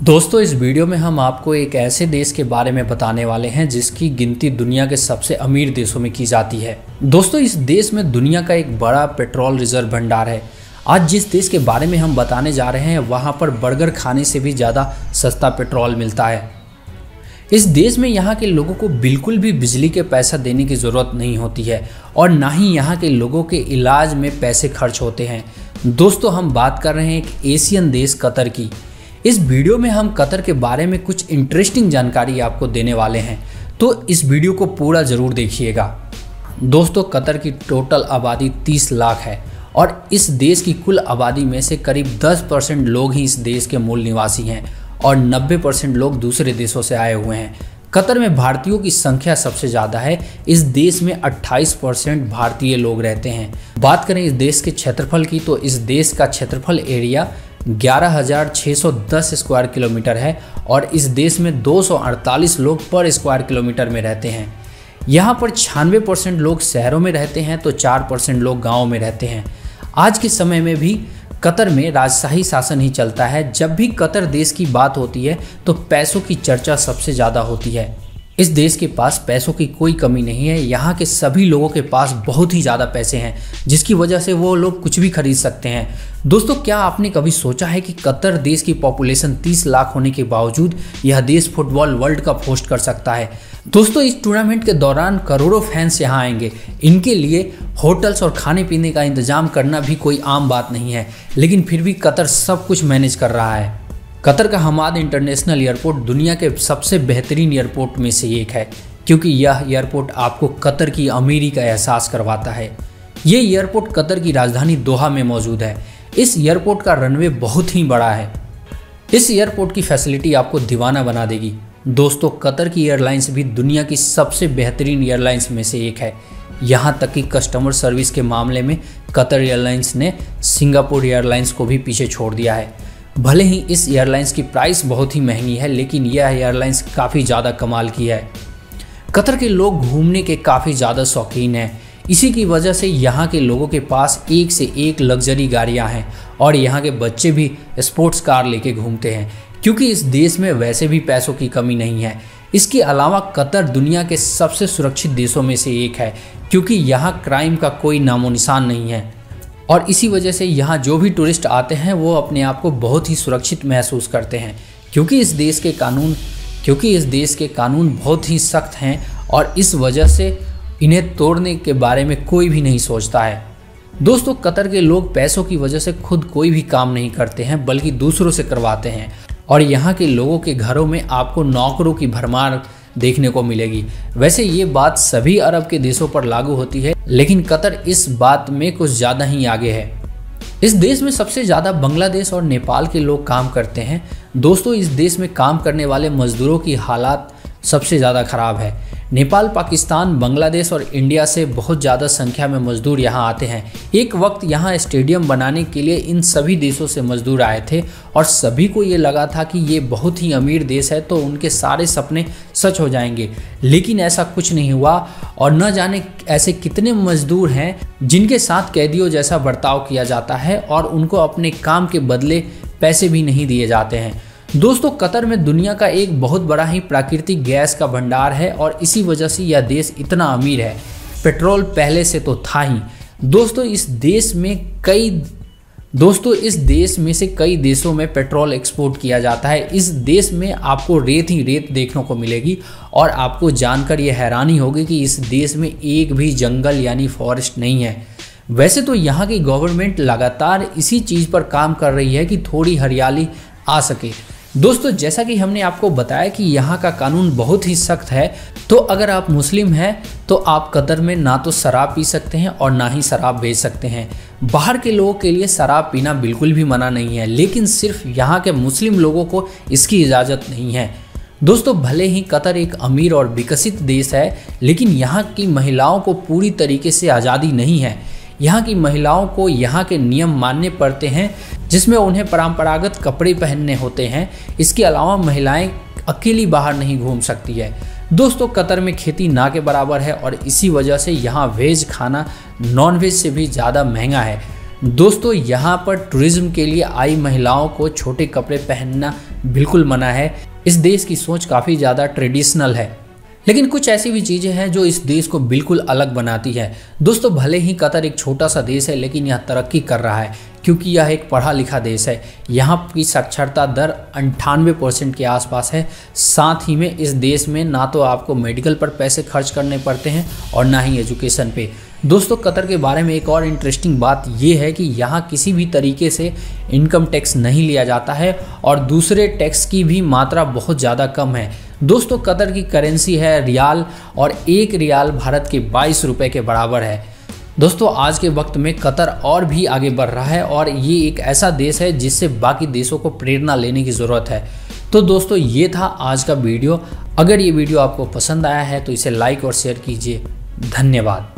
दोस्तों इस वीडियो में हम आपको एक ऐसे देश के बारे में बताने वाले हैं जिसकी गिनती दुनिया के सबसे अमीर देशों में की जाती है। दोस्तों इस देश में दुनिया का एक बड़ा पेट्रोल रिजर्व भंडार है। आज जिस देश के बारे में हम बताने जा रहे हैं वहाँ पर बर्गर खाने से भी ज़्यादा सस्ता पेट्रोल मिलता है। इस देश में यहाँ के लोगों को बिल्कुल भी बिजली के पैसा देने की ज़रूरत नहीं होती है और ना ही यहाँ के लोगों के इलाज में पैसे खर्च होते हैं। दोस्तों हम बात कर रहे हैं एक एशियन देश कतर की। इस वीडियो में हम कतर के बारे में कुछ इंटरेस्टिंग जानकारी आपको देने वाले हैं, तो इस वीडियो को पूरा ज़रूर देखिएगा। दोस्तों कतर की टोटल आबादी 30 लाख है और इस देश की कुल आबादी में से करीब 10% लोग ही इस देश के मूल निवासी हैं और 90% लोग दूसरे देशों से आए हुए हैं। कतर में भारतीयों की संख्या सबसे ज़्यादा है। इस देश में 28% भारतीय लोग रहते हैं। बात करें इस देश के क्षेत्रफल की तो इस देश का क्षेत्रफल एरिया 11,610 स्क्वायर किलोमीटर है और इस देश में 248 लोग पर स्क्वायर किलोमीटर में रहते हैं। यहाँ पर 96% लोग शहरों में रहते हैं तो 4% लोग गाँव में रहते हैं। आज के समय में भी कतर में राजशाही शासन ही चलता है। जब भी कतर देश की बात होती है तो पैसों की चर्चा सबसे ज़्यादा होती है। इस देश के पास पैसों की कोई कमी नहीं है। यहाँ के सभी लोगों के पास बहुत ही ज़्यादा पैसे हैं जिसकी वजह से वो लोग कुछ भी खरीद सकते हैं। दोस्तों क्या आपने कभी सोचा है कि कतर देश की पॉपुलेशन 30 लाख होने के बावजूद यह देश फुटबॉल वर्ल्ड कप होस्ट कर सकता है। दोस्तों इस टूर्नामेंट के दौरान करोड़ों फैंस यहाँ आएंगे। इनके लिए होटल्स और खाने पीने का इंतजाम करना भी कोई आम बात नहीं है, लेकिन फिर भी कतर सब कुछ मैनेज कर रहा है। कतर का हमाद इंटरनेशनल एयरपोर्ट दुनिया के सबसे बेहतरीन एयरपोर्ट में से एक है क्योंकि यह एयरपोर्ट आपको कतर की अमीरी का एहसास करवाता है। ये एयरपोर्ट कतर की राजधानी दोहा में मौजूद है। इस एयरपोर्ट का रनवे बहुत ही बड़ा है। इस एयरपोर्ट की फैसिलिटी आपको दीवाना बना देगी। दोस्तों कतर की एयरलाइंस भी दुनिया की सबसे बेहतरीन एयरलाइंस में से एक है। यहाँ तक कि कस्टमर सर्विस के मामले में कतर एयरलाइंस ने सिंगापुर एयरलाइंस को भी पीछे छोड़ दिया है। भले ही इस एयरलाइंस की प्राइस बहुत ही महंगी है, लेकिन यह एयरलाइंस काफ़ी ज़्यादा कमाल की है। कतर के लोग घूमने के काफ़ी ज़्यादा शौकीन हैं। इसी की वजह से यहाँ के लोगों के पास एक से एक लग्जरी गाड़ियाँ हैं और यहाँ के बच्चे भी स्पोर्ट्स कार लेके घूमते हैं क्योंकि इस देश में वैसे भी पैसों की कमी नहीं है। इसके अलावा कतर दुनिया के सबसे सुरक्षित देशों में से एक है क्योंकि यहाँ क्राइम का कोई नामो निशान नहीं है और इसी वजह से यहाँ जो भी टूरिस्ट आते हैं वो अपने आप को बहुत ही सुरक्षित महसूस करते हैं क्योंकि इस देश के कानून बहुत ही सख्त हैं और इस वजह से इन्हें तोड़ने के बारे में कोई भी नहीं सोचता है। दोस्तों कतर के लोग पैसों की वजह से खुद कोई भी काम नहीं करते हैं बल्कि दूसरों से करवाते हैं और यहाँ के लोगों के घरों में आपको नौकरों की भरमार देखने को मिलेगी। वैसे ये बात सभी अरब के देशों पर लागू होती है, लेकिन कतर इस बात में कुछ ज़्यादा ही आगे है। इस देश में सबसे ज़्यादा बांग्लादेश और नेपाल के लोग काम करते हैं। दोस्तों इस देश में काम करने वाले मजदूरों की हालात सबसे ज़्यादा ख़राब है। नेपाल, पाकिस्तान, बांग्लादेश और इंडिया से बहुत ज़्यादा संख्या में मजदूर यहाँ आते हैं। एक वक्त यहाँ स्टेडियम बनाने के लिए इन सभी देशों से मजदूर आए थे और सभी को ये लगा था कि ये बहुत ही अमीर देश है तो उनके सारे सपने सच हो जाएंगे, लेकिन ऐसा कुछ नहीं हुआ और न जाने ऐसे कितने मजदूर हैं जिनके साथ कैदियों जैसा बर्ताव किया जाता है और उनको अपने काम के बदले पैसे भी नहीं दिए जाते हैं। दोस्तों कतर में दुनिया का एक बहुत बड़ा ही प्राकृतिक गैस का भंडार है और इसी वजह से यह देश इतना अमीर है। पेट्रोल पहले से तो था ही। दोस्तों इस देश में से कई देशों में पेट्रोल एक्सपोर्ट किया जाता है। इस देश में आपको रेत ही रेत देखने को मिलेगी और आपको जानकर यह हैरानी होगी कि इस देश में एक भी जंगल यानी फॉरेस्ट नहीं है। वैसे तो यहाँ की गवर्नमेंट लगातार इसी चीज़ पर काम कर रही है कि थोड़ी हरियाली आ सके। दोस्तों जैसा कि हमने आपको बताया कि यहाँ का कानून बहुत ही सख्त है, तो अगर आप मुस्लिम हैं तो आप कतर में ना तो शराब पी सकते हैं और ना ही शराब बेच सकते हैं। बाहर के लोगों के लिए शराब पीना बिल्कुल भी मना नहीं है, लेकिन सिर्फ यहाँ के मुस्लिम लोगों को इसकी इजाज़त नहीं है। दोस्तों भले ही कतर एक अमीर और विकसित देश है, लेकिन यहाँ की महिलाओं को पूरी तरीके से आज़ादी नहीं है। यहाँ की महिलाओं को यहाँ के नियम मानने पड़ते हैं जिसमें उन्हें परंपरागत कपड़े पहनने होते हैं। इसके अलावा महिलाएं अकेली बाहर नहीं घूम सकती है। दोस्तों कतर में खेती ना के बराबर है और इसी वजह से यहाँ वेज खाना नॉन वेज से भी ज़्यादा महंगा है। दोस्तों यहाँ पर टूरिज्म के लिए आई महिलाओं को छोटे कपड़े पहनना बिल्कुल मना है। इस देश की सोच काफ़ी ज़्यादा ट्रेडिशनल है, लेकिन कुछ ऐसी भी चीज़ें हैं जो इस देश को बिल्कुल अलग बनाती है। दोस्तों, भले ही कतर एक छोटा सा देश है, लेकिन यह तरक्की कर रहा है क्योंकि यह एक पढ़ा लिखा देश है। यहाँ की साक्षरता दर 98% के आसपास है। साथ ही में इस देश में ना तो आपको मेडिकल पर पैसे खर्च करने पड़ते हैं और ना ही एजुकेशन पे। दोस्तों, कतर के बारे में एक और इंटरेस्टिंग बात यह है कि यहाँ किसी भी तरीके से इनकम टैक्स नहीं लिया जाता है और दूसरे टैक्स की भी मात्रा बहुत ज़्यादा कम है। दोस्तों, कतर की करेंसी है रियाल और 1 रियाल भारत के 22 रुपये के बराबर है। दोस्तों, आज के वक्त में कतर और भी आगे बढ़ रहा है और ये एक ऐसा देश है जिससे बाकी देशों को प्रेरणा लेने की ज़रूरत है। तो दोस्तों, ये था आज का वीडियो। अगर ये वीडियो आपको पसंद आया है तो इसे लाइक और शेयर कीजिए। धन्यवाद।